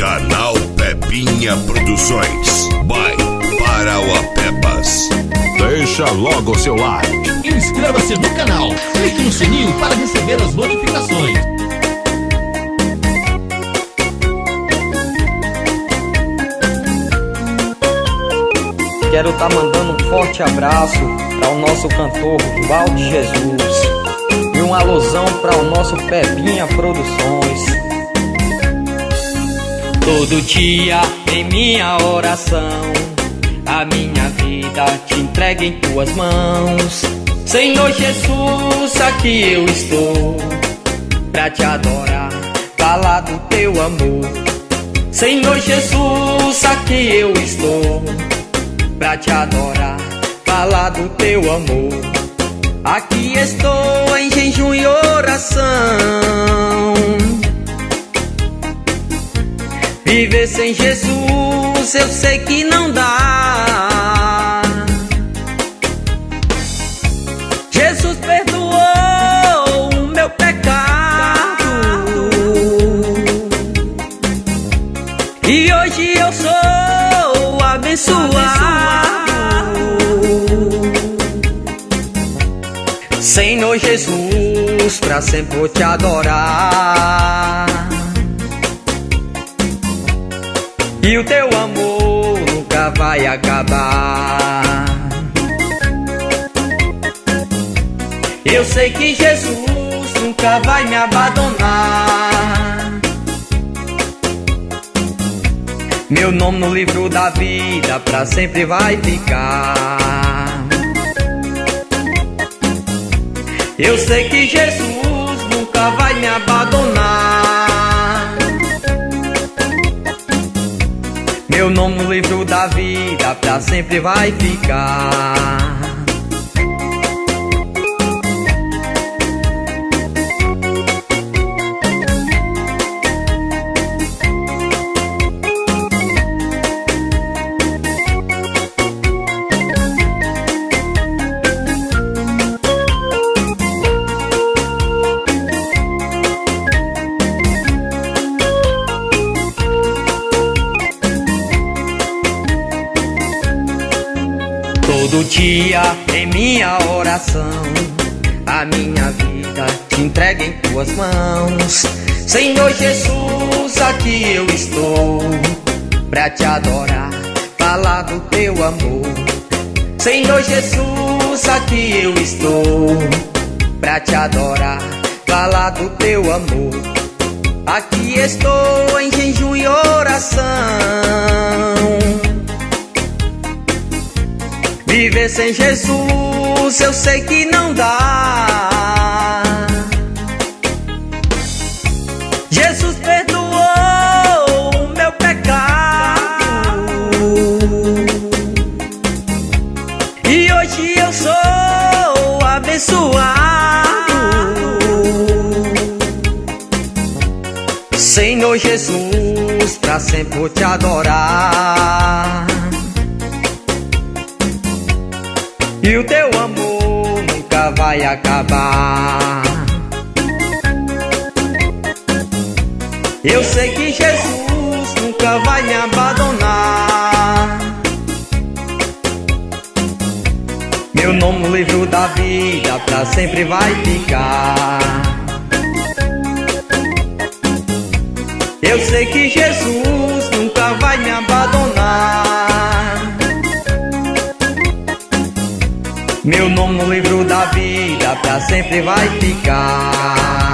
Canal Pepinha Produções. By Parauapebas. Deixa logo o seu like. Inscreva-se no canal. Clique no sininho para receber as notificações. Quero tá mandando um forte abraço para o nosso cantor Valde Jesus e um alusão para o nosso Pepinha Produções. Todo dia em minha oração, a minha vida te entrego em tuas mãos. Senhor Jesus, aqui eu estou pra te adorar, falar do teu amor. Senhor Jesus, aqui eu estou pra te adorar, falar do teu amor. Aqui estou em jejum e oração. Viver sem Jesus eu sei que não dá. Jesus perdoou o meu pecado e hoje eu sou abençoado. Senhor Jesus, pra sempre vou te adorar, e o teu amor nunca vai acabar. Eu sei que Jesus nunca vai me abandonar. Meu nome no livro da vida pra sempre vai ficar. Eu sei que Jesus nunca vai me abandonar. Meu nome no livro da vida pra sempre vai ficar. Todo dia em minha oração, a minha vida te entrego em tuas mãos. Senhor Jesus, aqui eu estou pra te adorar, falar do teu amor. Senhor Jesus, aqui eu estou pra te adorar, falar do teu amor. Aqui estou em jejum e oração. Viver sem Jesus eu sei que não dá. Jesus perdoou o meu pecado e hoje eu sou abençoado. Senhor Jesus, pra sempre vou te adorar, e o teu amor nunca vai acabar. Eu sei que Jesus nunca vai me abandonar. Meu nome no livro da vida pra sempre vai ficar. Eu sei que Jesus nunca vai me abandonar. Meu nome no livro da vida pra sempre vai ficar.